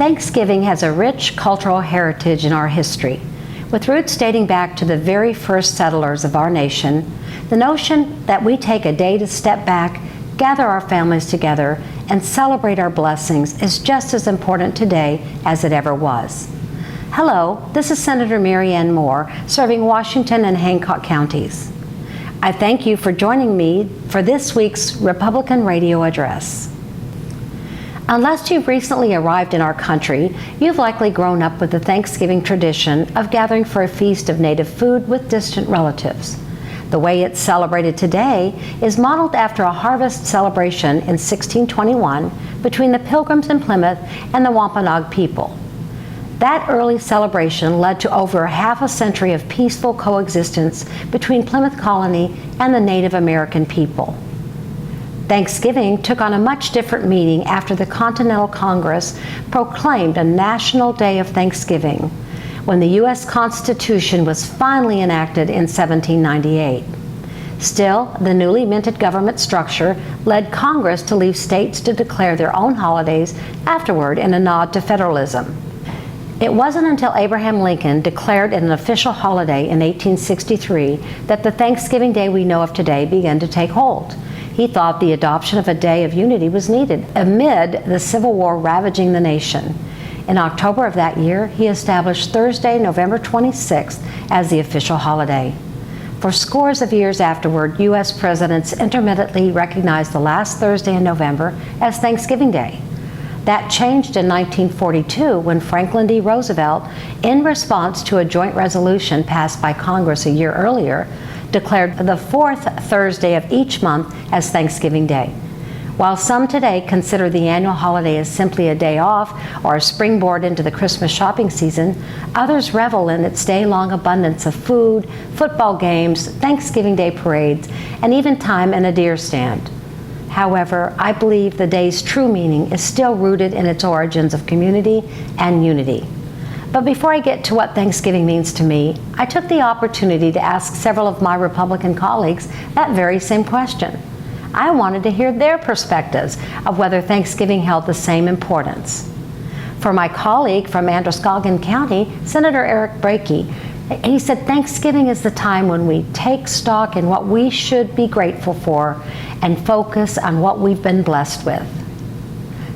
Thanksgiving has a rich cultural heritage in our history. With roots dating back to the very first settlers of our nation, the notion that we take a day to step back, gather our families together, and celebrate our blessings is just as important today as it ever was. Hello, this is Senator Marianne Moore, serving Washington and Hancock counties. I thank you for joining me for this week's Republican Radio Address. Unless you've recently arrived in our country, you've likely grown up with the Thanksgiving tradition of gathering for a feast of native food with distant relatives. The way it's celebrated today is modeled after a harvest celebration in 1621 between the Pilgrims in Plymouth and the Wampanoag people. That early celebration led to over half a century of peaceful coexistence between Plymouth Colony and the Native American people. Thanksgiving took on a much different meaning after the Continental Congress proclaimed a National Day of Thanksgiving, when the U.S. Constitution was finally enacted in 1798. Still, the newly minted government structure led Congress to leave states to declare their own holidays afterward in a nod to federalism. It wasn't until Abraham Lincoln declared it an official holiday in 1863 that the Thanksgiving Day we know of today began to take hold. He thought the adoption of a day of unity was needed amid the Civil War ravaging the nation. In October of that year, he established Thursday, November 26th as the official holiday. For scores of years afterward, U.S. presidents intermittently recognized the last Thursday in November as Thanksgiving Day. That changed in 1942 when Franklin D. Roosevelt, in response to a joint resolution passed by Congress a year earlier, declared the fourth Thursday of each month as Thanksgiving Day. While some today consider the annual holiday as simply a day off or a springboard into the Christmas shopping season, others revel in its day-long abundance of food, football games, Thanksgiving Day parades, and even time in a deer stand. However, I believe the day's true meaning is still rooted in its origins of community and unity. But before I get to what Thanksgiving means to me, I took the opportunity to ask several of my Republican colleagues that very same question. I wanted to hear their perspectives of whether Thanksgiving held the same importance. For my colleague from Androscoggin County, Senator Eric Brakey, he said Thanksgiving is the time when we take stock in what we should be grateful for and focus on what we've been blessed with.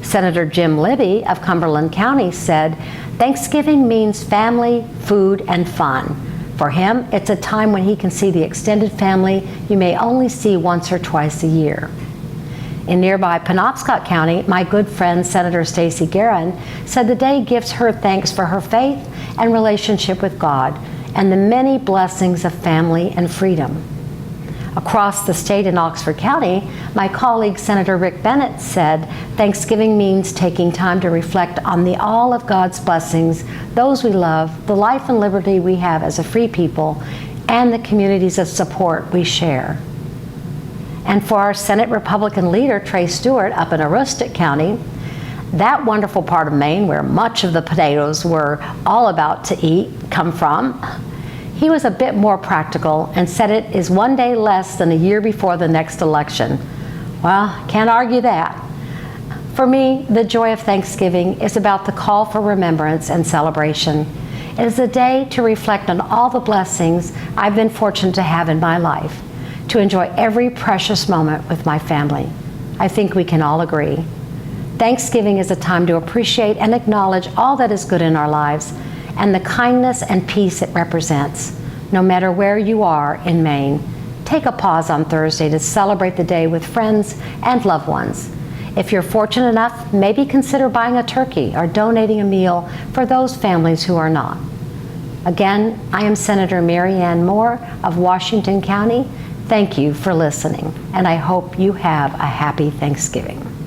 Senator Jim Libby of Cumberland County said, Thanksgiving means family, food, and fun. For him, it's a time when he can see the extended family you may only see once or twice a year. In nearby Penobscot County, my good friend Senator Stacey Guerin said the day gives her thanks for her faith and relationship with God and the many blessings of family and freedom. Across the state in Oxford County, my colleague Senator Rick Bennett said Thanksgiving means taking time to reflect on all of God's blessings, those we love, the life and liberty we have as a free people, and the communities of support we share. And for our Senate Republican leader, Trey Stewart, up in Aroostook County, that wonderful part of Maine where much of the potatoes we're all about to eat come from, he was a bit more practical and said it is one day less than a year before the next election. Well, can't argue that. For me, the joy of Thanksgiving is about the call for remembrance and celebration. It is a day to reflect on all the blessings I've been fortunate to have in my life, to enjoy every precious moment with my family. I think we can all agree. Thanksgiving is a time to appreciate and acknowledge all that is good in our lives and the kindness and peace it represents. No matter where you are in Maine, take a pause on Thursday to celebrate the day with friends and loved ones. If you're fortunate enough, maybe consider buying a turkey or donating a meal for those families who are not. Again, I am Senator Marianne Moore of Washington County. Thank you for listening, and I hope you have a happy Thanksgiving.